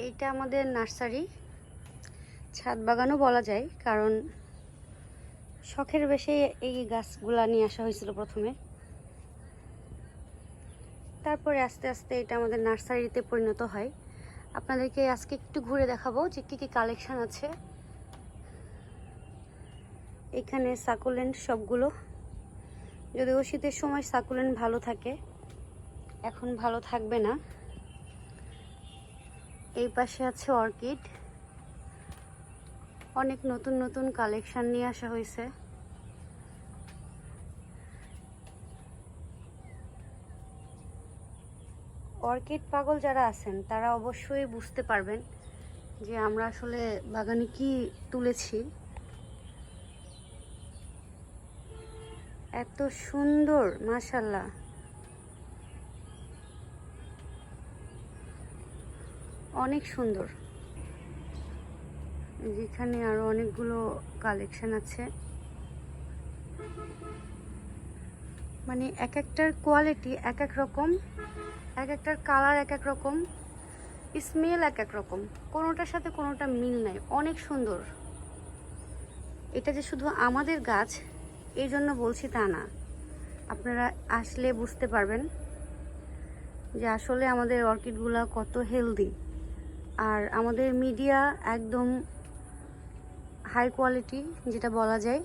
এইটা আমাদের নার্সারি, ছাদ বাগানও বলা যায়, কারণ শখের বেশি এই গাছগুলা নিয়ে আসা হয়েছিল প্রথমে। তারপরে আস্তে আস্তে এটা আমাদের নার্সারিতে পরিণত হয়। আপনাদেরকে আজকে একটু ঘুরে দেখাবো যে কী কী কালেকশন আছে এখানে। সাকুলেন্ট সবগুলো, যদিও শীতের সময় সাকুলেন্ট ভালো থাকে, এখন ভালো থাকবে না। এই পাশে আছে অর্কিড, অনেক নতুন নতুন কালেকশন নিয়ে আসা হয়েছে। অর্কিড পাগল যারা আছেন তারা অবশ্যই বুঝতে পারবেন যে আমরা আসলে বাগানে কি তুলেছি। এত সুন্দর, মাশাআল্লাহ। অনেক সুন্দর। যেখানে আরো অনেকগুলো কালেকশন আছে, মানে এক একটার কোয়ালিটি এক এক রকম, এক একটার কালার এক এক রকম, স্মেল এক এক রকম, কোনোটার সাথে কোনোটা মিল নাই। অনেক সুন্দর। এটা যে শুধু আমাদের গাছ এই জন্য বলছি তা না, আপনারা আসলে বুঝতে পারবেন যে আসলে আমাদের অর্কিডগুলা কত হেলদি। আর আমাদের মিডিয়া একদম হাই কোয়ালিটি, যেটা বলা যায়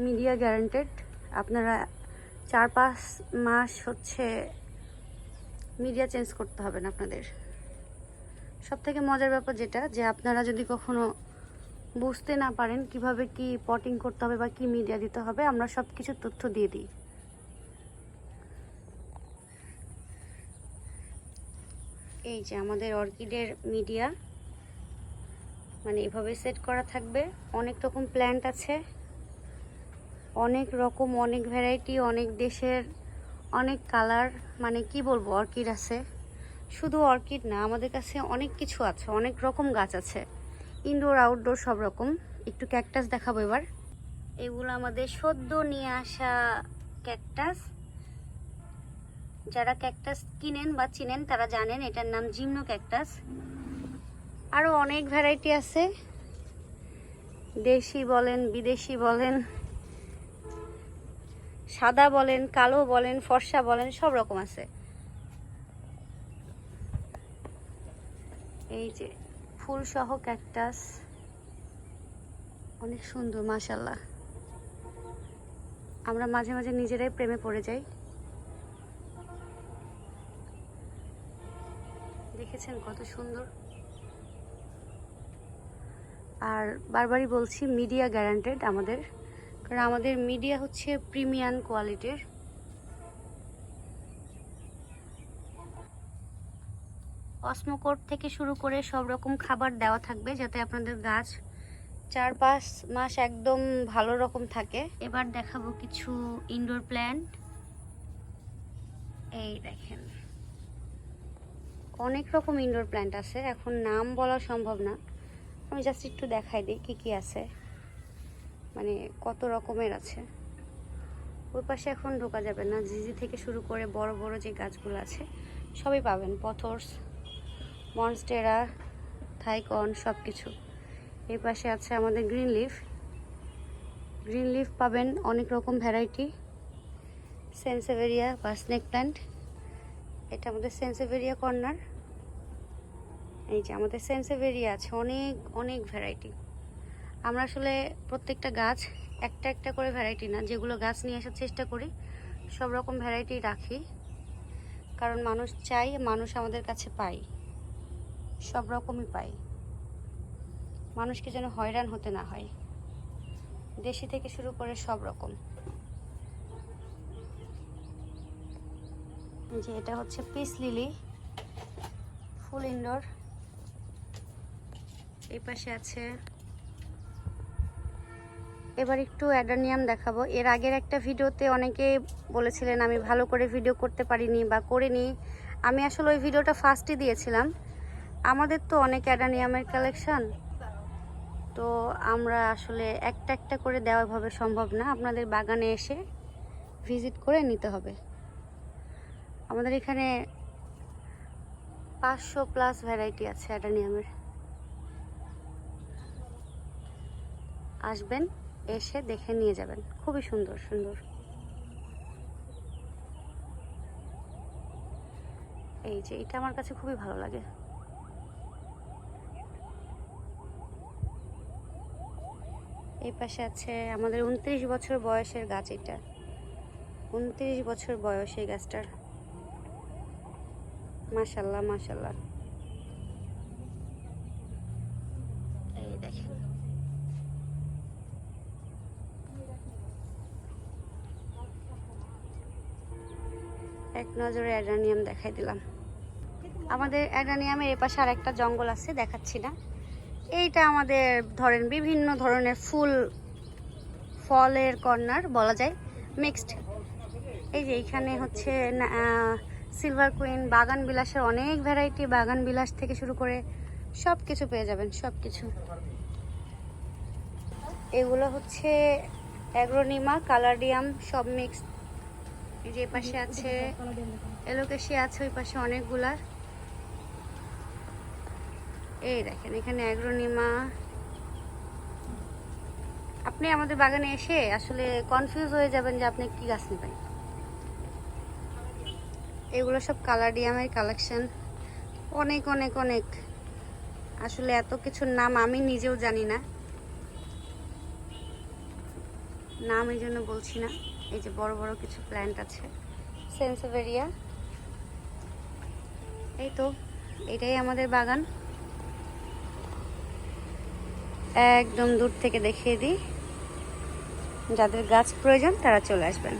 মিডিয়া গ্যারান্টেড। আপনারা 4-5 মাস হচ্ছে মিডিয়া চেঞ্জ করতে হবে না আপনাদের। সব থেকে মজার ব্যাপার যেটা, যে আপনারা যদি কখনো বুঝতে না পারেন কিভাবে কি পটিং করতে হবে বা কি মিডিয়া দিতে হবে, আমরা সব কিছু তথ্য দিয়ে দিই। এই যে আমাদের অর্কিডের মিডিয়া, মানে এভাবে সেট করা থাকবে। অনেক রকম প্ল্যান্ট আছে, অনেক রকম, অনেক ভ্যারাইটি, অনেক দেশের, অনেক কালার, মানে কি বলবো, অর্কিড আছে। শুধু অর্কিড না, আমাদের কাছে অনেক কিছু আছে, অনেক রকম গাছ আছে, ইনডোর আউটডোর সব রকম। একটু ক্যাকটাস দেখাবো এবার। এগুলো আমাদের সদ্য নিয়ে আসা ক্যাকটাস। যারা ক্যাকটাস কিনেন বা চিনেন তারা জানেন এটার নাম জিমনো ক্যাকটাস। আরো অনেক ভ্যারাইটি আছে, দেশি বলেন, বিদেশি বলেন, সাদা বলেন, কালো বলেন, ফর্সা বলেন, সব রকম আছে। এই যে ফুল সহ ক্যাকটাস, অনেক সুন্দর মাশাআল্লাহ। আমরা মাঝে মাঝে নিজেরাই প্রেমে পড়ে যাই। দেখেছেন কত সুন্দর। আর বারবারই বলছি মিডিয়া গ্যারান্টেড আমাদের, কারণ আমাদের মিডিয়া হচ্ছে প্রিমিয়াম কোয়ালিটির। অসমোকোড থেকে শুরু করে সব রকম খাবার দেওয়া থাকবে, যাতে আপনাদের গাছ 4-5 মাস একদম ভালো রকম থাকে। এবার দেখাবো কিছু ইনডোর প্ল্যান্ট। এই দেখেন, অনেক রকম ইনডোর প্ল্যান্ট আছে, এখন নাম বলা সম্ভব না। আমি জাস্ট একটু দেখাই দিই কি কি আছে, মানে কত রকমের আছে। ওই পাশে এখন ঢোকা যাবে না। জিজি থেকে শুরু করে বড় বড় যে গাছগুলো আছে সবই পাবেন, পথর্স, মনস্টেরা, থাইকন, সব কিছু। এই পাশে আছে আমাদের গ্রিন লিফ। গ্রিন লিফ পাবেন অনেক রকম ভ্যারাইটি, সেন্সেভেরিয়া বা স্নেক প্ল্যান্ট। এটা আমাদের সেন্সেভেরিয়া কর্নার। এই যে আমাদের সেন্সেভেরিয়া আছে অনেক অনেক ভ্যারাইটি। আমরা আসলে প্রত্যেকটা গাছ একটা একটা করে ভ্যারাইটি না, যেগুলো গাছ নিয়ে আসার চেষ্টা করি সব রকম ভ্যারাইটি রাখি, কারণ মানুষ চাই, মানুষ আমাদের কাছে পাই, সব রকমই পাই। মানুষকে যেন হয়রান হতে না হয়, দেশি থেকে শুরু করে সব রকম। যে এটা হচ্ছে পিস লিলি, ফুল ইনডোর। এই পাশে আছে। এবার একটু অ্যাডানিয়াম দেখাবো। এর আগের একটা ভিডিওতে অনেকে বলেছিলেন আমি ভালো করে ভিডিও করতে পারিনি বা করিনি। আমি আসলে ওই ভিডিওটা ফার্স্টে দিয়েছিলাম। আমাদের তো অনেক অ্যাডানিয়ামের কালেকশন, তো আমরা আসলে একটা একটা করে দেওয়া ভাবে সম্ভব না, আপনাদের বাগানে এসে ভিজিট করে নিতে হবে। আমাদের এখানে 500+ ভ্যারাইটি আছে অ্যাডানিয়ামের। আসবেন, এসে দেখে নিয়ে যাবেন, খুবই সুন্দর সুন্দর। এই যে এটা আমার কাছে খুবই ভালো লাগে। এই পাশে আছে আমাদের 29 বছর বয়সের গাছ। এটা 29 বছর বয়স এই গাছটার। মাশাল্লাহ মাশাল্লাহ। এই দেখেন, এক নজরে অ্যাডানিয়াম দেখাই দিলাম। আমাদের অ্যাডানিয়ামের এ পাশে আর একটা জঙ্গল আছে, দেখাচ্ছি না। এইটা আমাদের ধরেন বিভিন্ন ধরনের ফুল ফলের কর্নার বলা যায়, মিক্সড। এই যে এইখানে হচ্ছে সিলভার কুইন, বাগান বিলাসের অনেক ভ্যারাইটি, বাগান বিলাস থেকে শুরু করে সব কিছু পেয়ে যাবেন, সব কিছু। এগুলো হচ্ছে অ্যাগ্রোনিমা, কালারডিয়াম, সব মিক্সড। এই যে পাশে আছে এলোকেশিয়া আছে, ওই পাশে অনেকগুলা। এই দেখেন এখানে অ্যাগ্রোনিমা। আপনি আমাদের বাগানে এসে আসলে কনফিউজ হয়ে যাবেন যে আপনি কি গাছ নেবেন। এগুলো সব কালারডিয়ামের কালেকশন, অনেক অনেক অনেক। আসলে এত কিছুর নাম আমি নিজেও জানি না, নাম এই জন্য বলছি না। এই যে বড় বড় কিছু প্ল্যান্ট আছে, সেন্সেভেরিয়া। এই তো এটাই আমাদের বাগান, একদম দূর থেকে দেখিয়ে দিই। যাদের গাছ প্রয়োজন তারা চলে আসবেন।